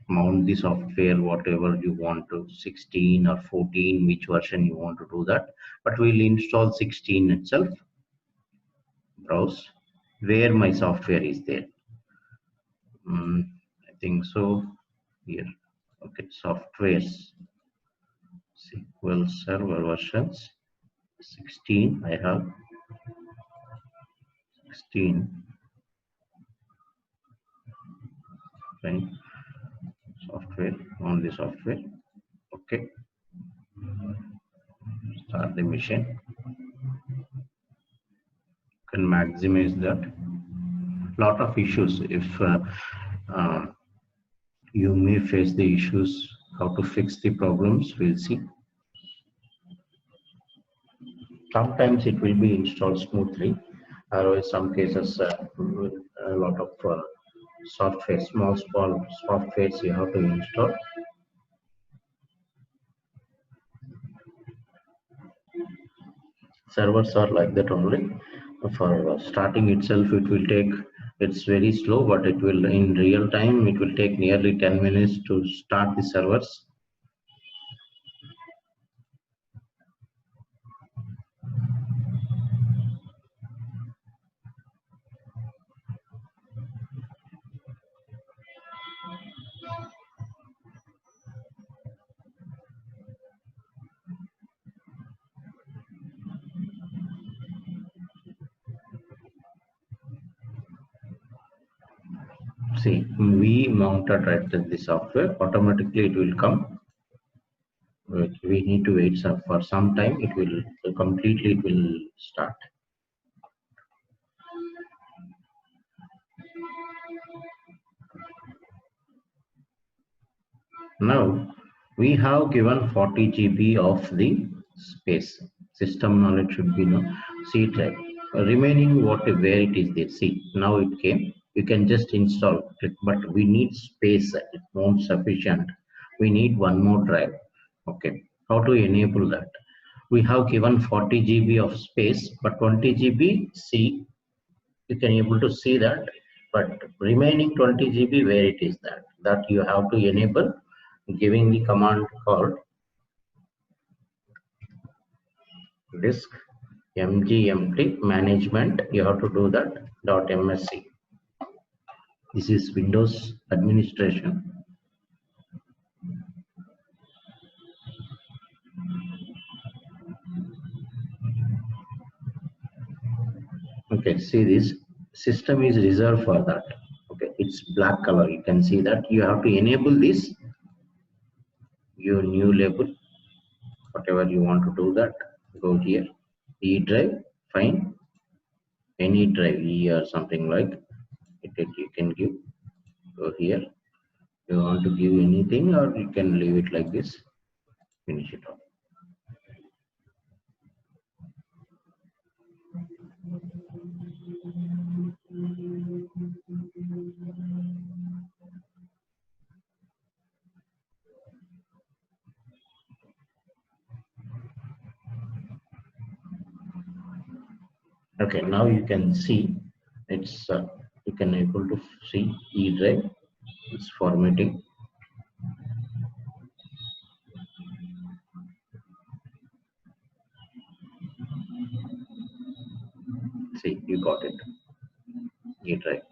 mount the software whatever you want to, 16 or 14, which version you want to do that, but we'll install 16 itself. Browse where my software is there. I think so here. Okay, softwares, SQL Server versions 16. I have 16. Right. Software, on the software. Okay, start the machine. Can maximize that. Lot of issues. If you may face the issues, how to fix the problems, we'll see. Sometimes it will be installed smoothly, otherwise some cases a lot of software, small softwares you have to install. Servers are like that only. For starting itself, it will take, it's very slow, but it will, in real time, it will take nearly 10 minutes to start the servers. See, we mounted right the software, automatically it will come. We need to wait for some time, it will completely, it will start. Now we have given 40 GB of the space. System knowledge should be no C drive. Remaining where it is there. See, now it came. You can just install, but we need space. It won't sufficient. We need one more drive. Okay. How to enable that? We have given 40 GB of space, but 20 GB C. You can able to see that, but remaining 20 GB where it is that you have to enable, giving the command called disk mgmt management. You have to do that .msc. This is Windows administration. Okay, see, this system is reserved for that. Okay, it's black color. You can see that you have to enable this, your new label, whatever you want to do that. Go here, E drive, fine, any drive, E or something like it, you can give. Go here, you want to give anything, or you can leave it like this, finish it off. Okay, now you can see it's you can able to see E drive, it's formatting. See, you got it, E drive.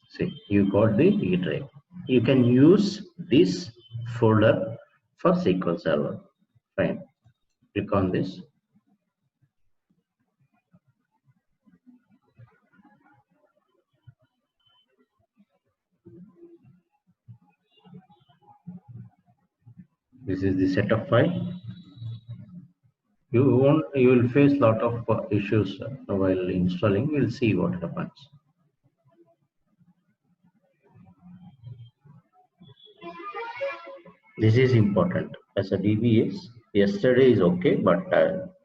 See, you got the E drive. You can use this folder for SQL Server. Fine, click on this. This is the setup file. You will face lot of issues while installing. We'll see what happens. This is important as a DBS. Yesterday is okay, but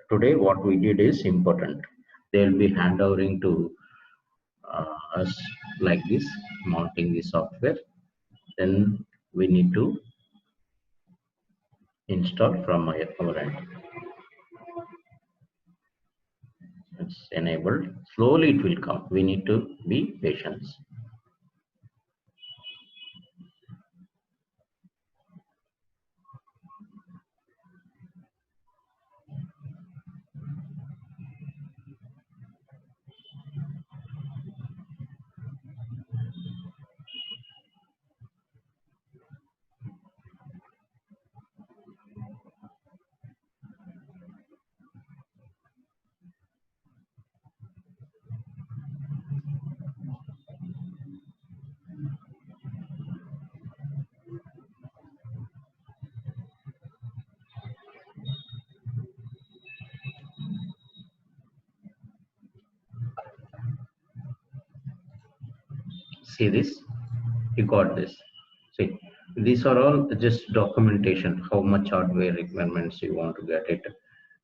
today what we did is important. They will be handovering to us like this, mounting the software. Then we need to install from our end. It's enabled. Slowly it will come. We need to be patient. See this, you got this. See, these are all just documentation, how much hardware requirements you want to get it,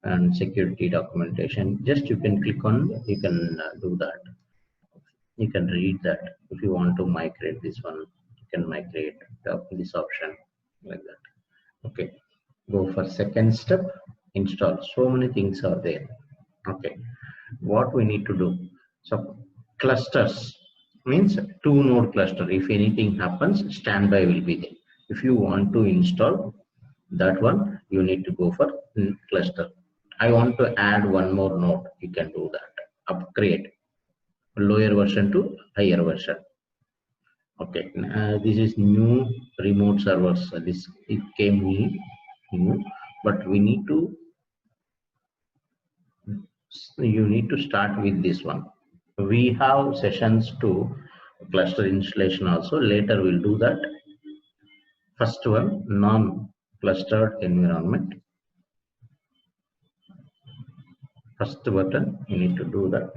and security documentation. Just you can click on, you can do that. You can read that. If you want to migrate this one, you can migrate this option like that. Okay, go for second step, install. So many things are there. Okay, what we need to do, so clusters means two node cluster. If anything happens, standby will be there. If you want to install that one, you need to go for cluster. I want to add one more node, you can do that. Upgrade lower version to higher version. Okay, this is new remote servers. This it came new, but we need to, you need to start with this one. We have sessions to cluster installation also, later we'll do that. First one, non-clustered environment. First button, you need to do that.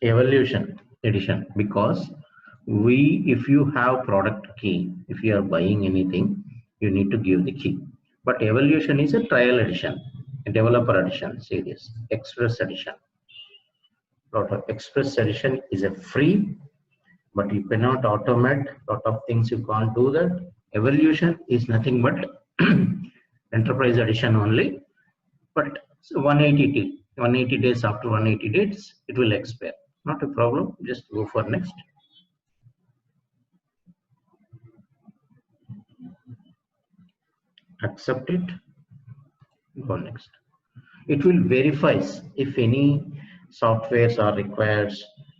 Evolution edition, because we, if you have product key, if you are buying anything, you need to give the key. But evolution is a trial edition, a developer edition. See this express edition. Lot of express edition is a free, but you cannot automate lot of things, you can't do that. Evolution is nothing but enterprise edition only, but 180 days, after 180 days it will expire. Not a problem, just go for next. Accept it, go next. It will verify if any softwares are required,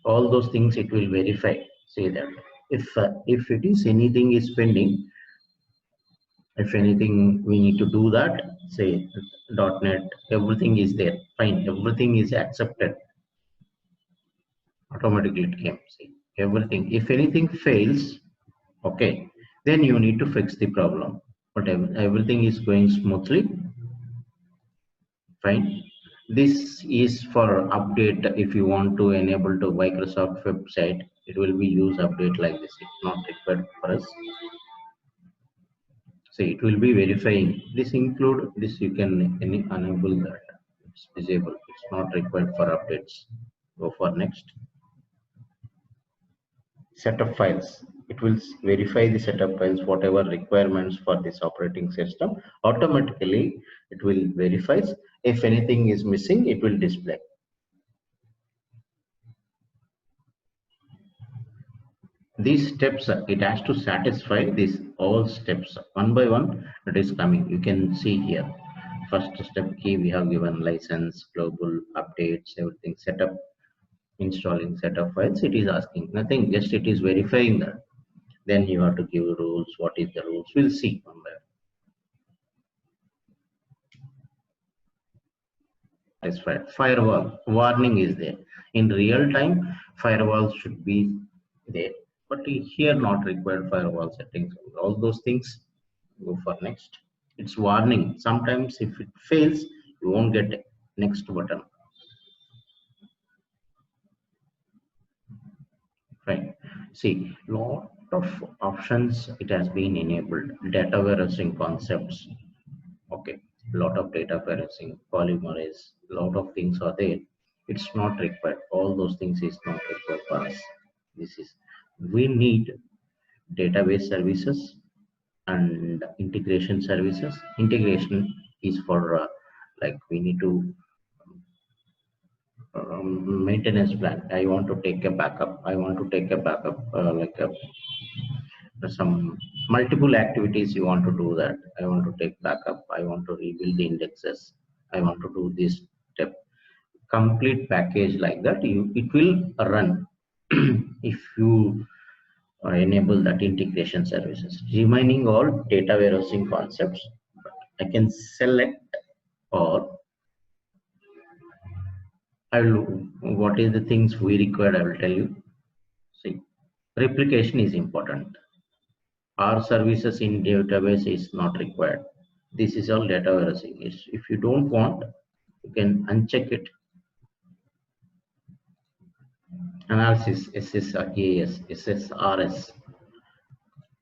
all those things it will verify. Say that if it is anything is pending, if anything we need to do that, say .NET, everything is there, fine, everything is accepted, automatically it came. See everything, if anything fails, okay, then you need to fix the problem, but everything is going smoothly, fine. This is for update. If you want to enable to Microsoft website, it will be use update like this, it's not required for us. So it will be verifying this, include this, you can enable that, it's disabled, it's not required for updates. Go for next. Setup files, it will verify the setup files, whatever requirements for this operating system, automatically it will verify. If anything is missing, it will display. These steps, it has to satisfy these all steps one by one, it is coming. You can see here, first step key we have given, license, global, updates, everything, setup, installing setup files, it is asking nothing, just it is verifying that. Then you have to give rules. What is the rules, we'll see one by one. Satisfied. Firewall warning is there. In real time, firewall should be there, but here not required firewall settings. All those things, go for next. It's warning. Sometimes if it fails, you won't get next button. Right. See, lot of options it has been enabled. Data warehousing concepts. Okay, lot of data warehousing, polymerase, lot of things are there. It's not required. All those things is not required for us. This is, we need database services and integration services. Integration is for like we need to maintenance plan. I want to take a backup. I want to take a backup like some multiple activities you want to do that. I want to take backup, I want to rebuild the indexes, I want to do this step, complete package like that. It will run if you enable that integration services. Remaining all data warehousing concepts, I can select or I will, what is the things we require, I will tell you. See, replication is important. Our services in database is not required. This is all data warehousing. If you don't want, you can uncheck it. Analysis, SSRS, SSRS,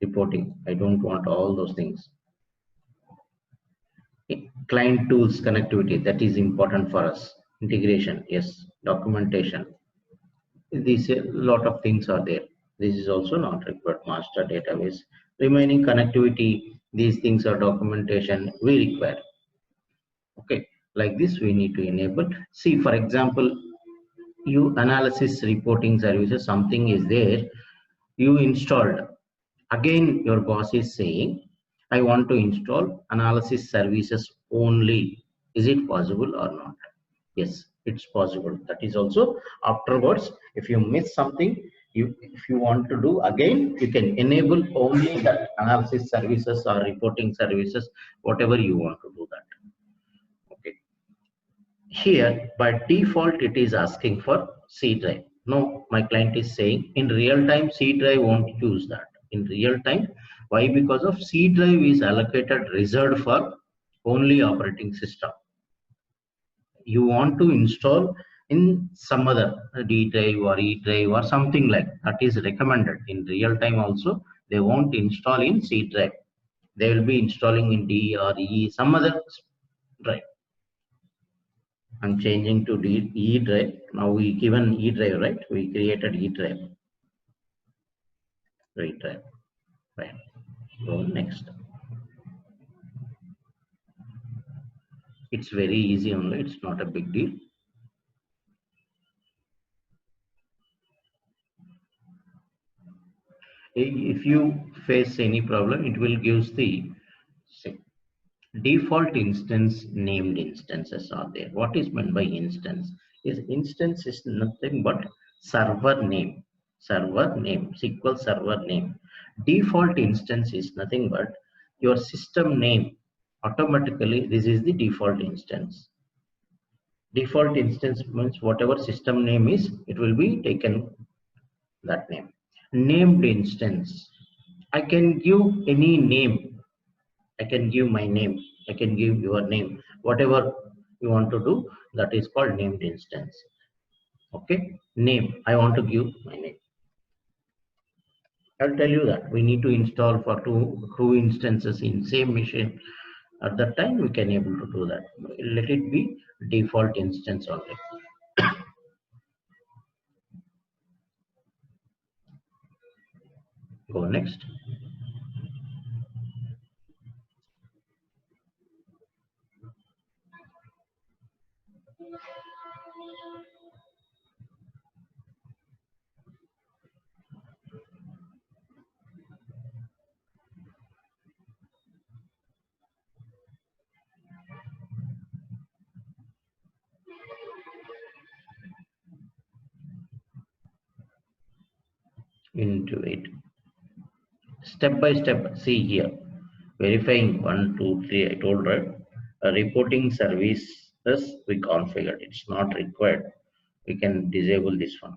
reporting. I don't want all those things. Client tools connectivity, that is important for us. Integration, yes. Documentation. These a lot of things are there. This is also not required. Master database. Remaining connectivity, these things are documentation we require. Okay, like this we need to enable. See, for example, you analysis reporting services, something is there, you installed. Again, your boss is saying, I want to install analysis services only. Is it possible or not? Yes, it's possible. That is also afterwards, if you miss something, if you want to do again, you can enable only that analysis services or reporting services, whatever you want to do that. Okay. Here, by default, it is asking for C drive. No, my client is saying in real time, C drive won't use that. In real time, why? Because of C drive is allocated reserved for only operating system. You want to install in some other D drive or E drive or something like that is recommended. In real time also, they won't install in C drive. They will be installing in D or E, some other drive. I'm changing to E drive. Now we given E drive, right? We created E drive. E drive. Right. Go next. It's very easy only. It's not a big deal. If you face any problem, it will give the default instance. Named instances are there. What is meant by instance? Instance is nothing but server name. Server name, SQL server name. Default instance is nothing but your system name. Automatically, this is the default instance. Default instance means whatever system name is, it will be taken that name. Named instance, I can give any name. I can give my name. I can give your name. Whatever you want to do, that is called named instance. Okay, name. I want to give my name. I'll tell you that we need to install for two instances in same machine. At that time, we can able to do that. Let it be default instance only. Go next. Into it. Step by step. See here. Verifying 1, 2, 3. I told, right? A reporting services we configured. It's not required. We can disable this one.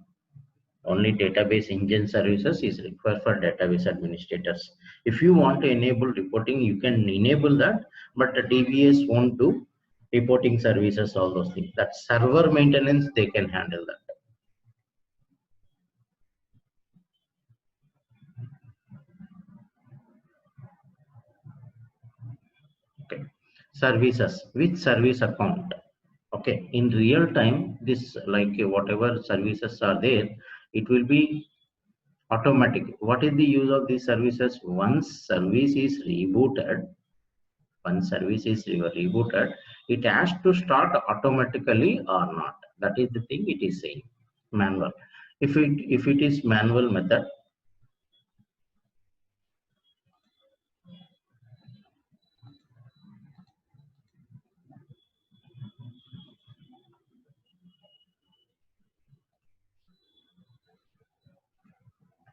Only database engine services is required for database administrators. If you want to enable reporting, you can enable that, but the DBS won't do reporting services, all those things. That server maintenance, they can handle that. Okay. Services, which service account? Okay, in real time, this like whatever services are there, it will be automatic. What is the use of these services? Once service is rebooted, it has to start automatically or not. That is the thing it is saying. Manual. If it is manual method,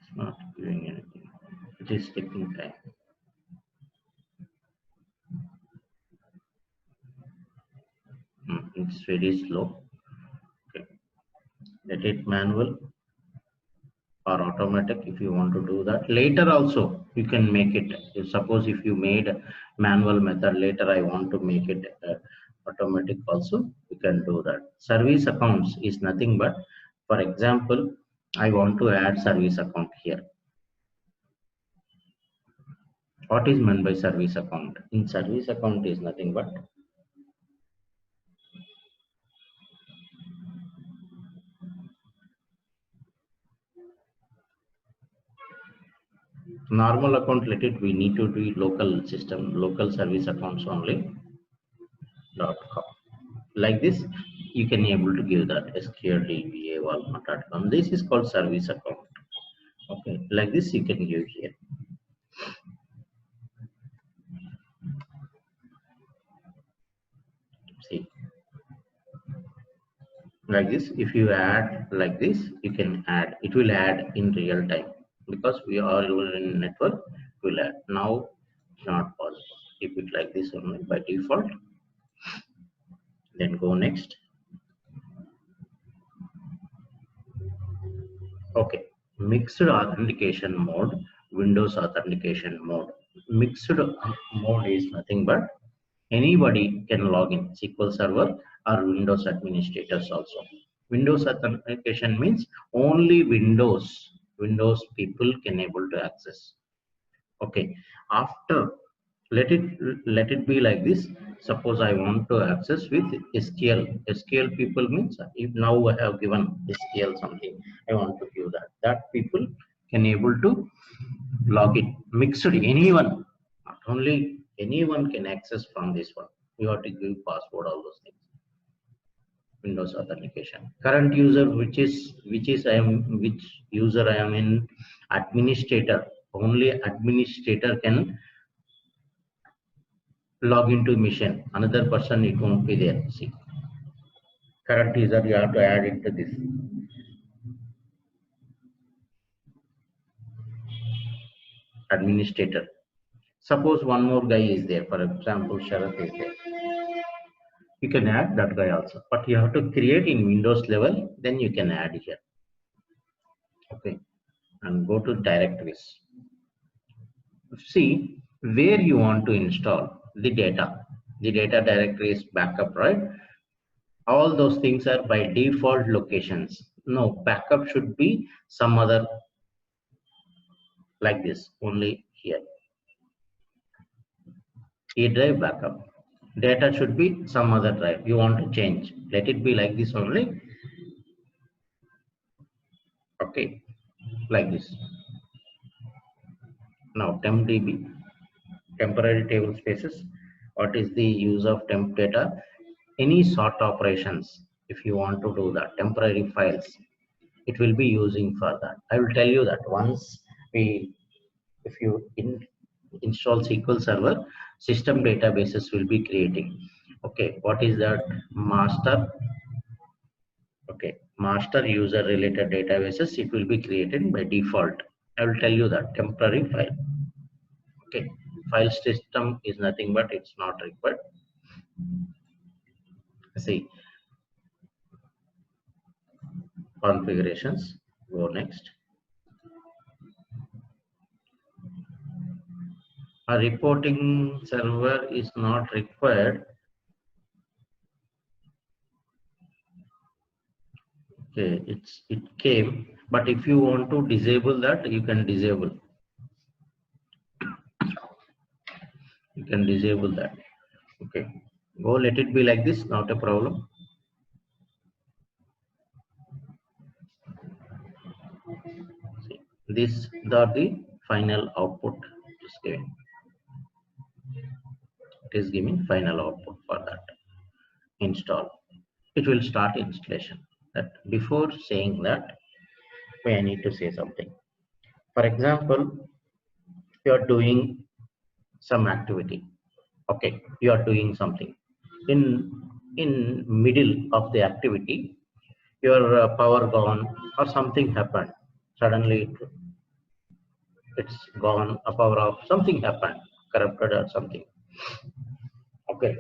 it's not doing anything. It is taking time. It's very slow. Okay. Let it manual or automatic if you want to do that. Later also you can make it. If suppose if you made manual method, later I want to make it automatic also, you can do that. Service accounts is nothing but, for example, I want to add service account here. What is meant by service account? In service account is nothing but normal account. Let it, we need to do local system, local service accounts only .com. Like this, you can able to give that SQL DBA Walmart.com. This is called service account. Okay, like this you can give here. See, like this, if you add like this, you can add. It will add in real time because we are in network. It will add. Now it's not possible. Keep it like this only by default. Then go next. Okay, mixed authentication mode, Windows authentication mode. Mixed mode is nothing but anybody can log in, SQL Server or Windows administrators also. Windows authentication means only Windows people can able to access. Okay, after let it be like this. Suppose I want to access with SQL people means if now I have given SQL something, I want to give that people can able to log in. Mixed, anyone, not only anyone can access from this one. You have to give password, all those things. Windows authentication. Current user, which user I am in, administrator. Only administrator can log into mission. Another person, it won't be there. See, current user, you have to add into this. Administrator. Suppose one more guy is there. For example, Sharath is there. You can add that guy also, but you have to create in Windows level. Then you can add here. Okay, and go to directories. See where you want to install the data. The data directory is backup, right? All those things are by default locations. No, backup should be some other, like this, only here. A drive backup. Data should be some other drive. You want to change. Let it be like this only. Okay, like this. Now tempdb, temporary table spaces. What is the use of temp data? Any sort operations. If you want to do that, temporary files, it will be using for that. I will tell you that once if you install SQL Server, system databases will be creating. Okay, what is that? Master. Okay, master user related databases, it will be created by default. I will tell you that temporary file. Okay, file system is nothing but it's not required. See, configurations. Go next. A reporting server is not required. Okay, it came, but if you want to disable that, you can disable. You can disable that. Okay, go, let it be like this, not a problem. See, these are the final output it is giving. It is giving final output for that. Install. It will start installation. That before saying that, I need to say something. For example, you are doing some activity. Okay, you are doing something. In middle of the activity, your power gone or something happened. Suddenly it's gone, a power off, something happened, corrupted or something. Okay,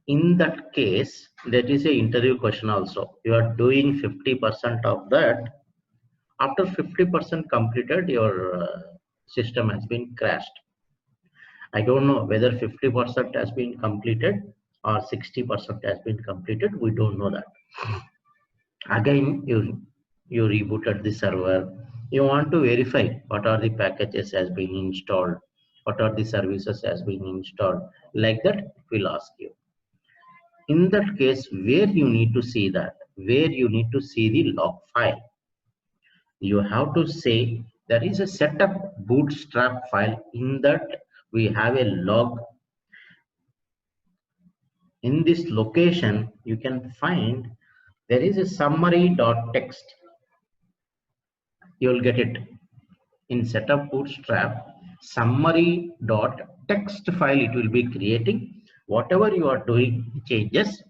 In that case, that is a interview question also. You are doing 50% of that. After 50% completed, your system has been crashed. I don't know whether 50% has been completed or 60% has been completed. We don't know that. Again, you rebooted the server. You want to verify what are the packages has been installed, what are the services has been installed. Like that, it will ask you. In that case, where you need to see that, where you need to see the log file, you have to say there is a setup bootstrap file. In that we have a log. In this location you can find there is a summary.txt. You will get it in setup bootstrap. Summary.txt file it will be creating. Whatever you are doing changes,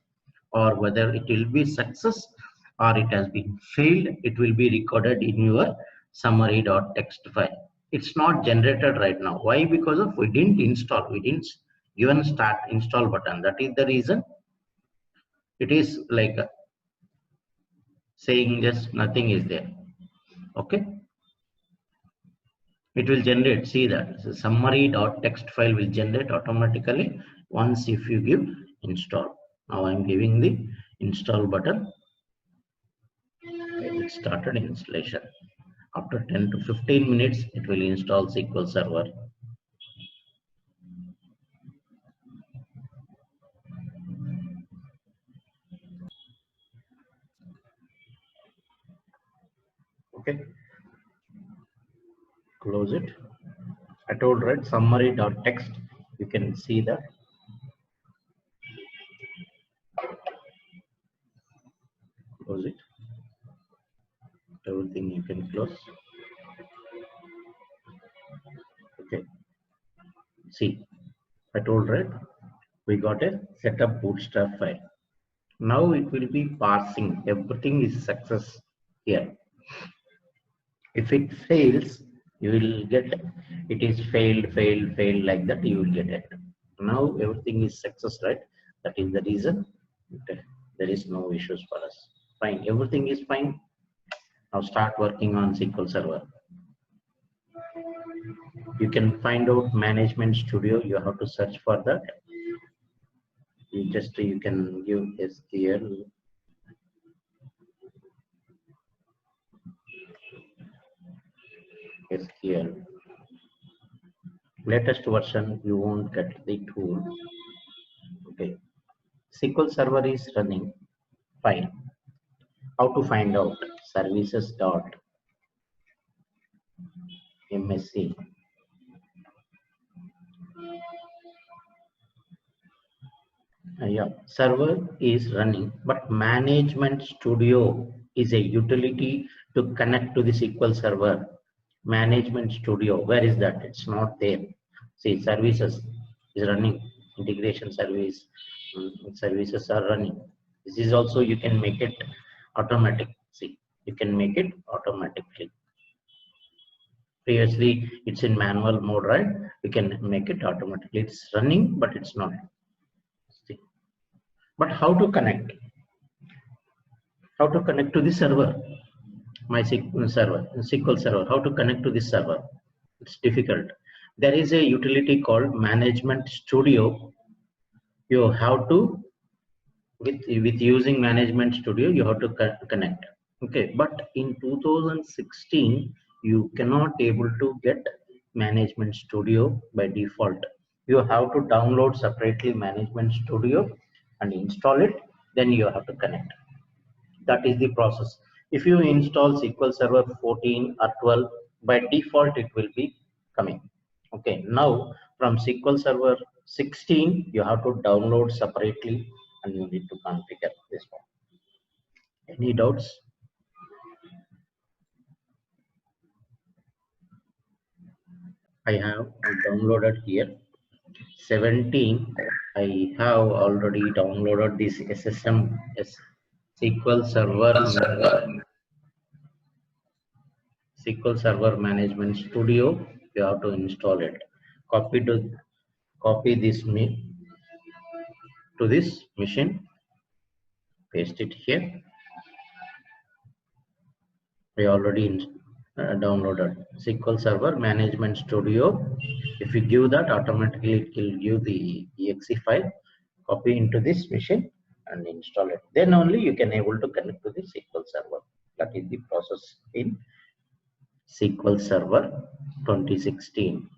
or whether it will be success or it has been failed, it will be recorded in your summary.txt file. It's not generated right now. Why? Because of we didn't install, we didn't given start install button. That is the reason. It is like saying just nothing is there. Okay, it will generate. See that so summary.txt file will generate automatically once if you give install. Now I'm giving the install button. It started installation. After 10 to 15 minutes, it will install SQL Server. Okay, close it. I told right summary.txt. You can see that. Close it. Everything you can close. Okay. See, I told right. We got a setup bootstrap file. Now it will be parsing. Everything is success here. If it fails, you will get it is failed like that. You will get it. Now everything is success, right? That is the reason. Okay. There is no issues for us. Fine. Everything is fine. Now start working on SQL Server. You can find out Management Studio. You have to search for that. You can give SQL. Latest version, you won't get the tool. Okay. SQL Server is running fine. How to find out? Services.msc. Yeah, server is running, but Management Studio is a utility to connect to the SQL Server. Management Studio, where is that? It's not there. See, services is running, integration service, services are running. This is also you can make it automatic. See, you can make it automatically. Previously, it's in manual mode, right? You can make it automatically. It's running, but it's not. See. But how to connect? How to connect to the server? My SQL server. How to connect to this server? It's difficult. There is a utility called Management Studio. You have to with using Management Studio, you have to connect. Okay, but in 2016, you cannot able to get Management Studio by default. You have to download separately Management Studio and install it. Then you have to connect. That is the process. If you install SQL Server 14 or 12, by default it will be coming. Okay, now from SQL Server 16, you have to download separately and you need to configure this one. Any doubts? I have downloaded here 17. I have already downloaded this SSM SQL Server Management Studio. You have to install it. Copy this me. to this machine, paste it here. We already downloaded SQL Server Management Studio. If you give that, automatically it will give the exe file. Copy into this machine and install it. Then only you can able to connect to the SQL Server. That is the process in SQL Server 2016.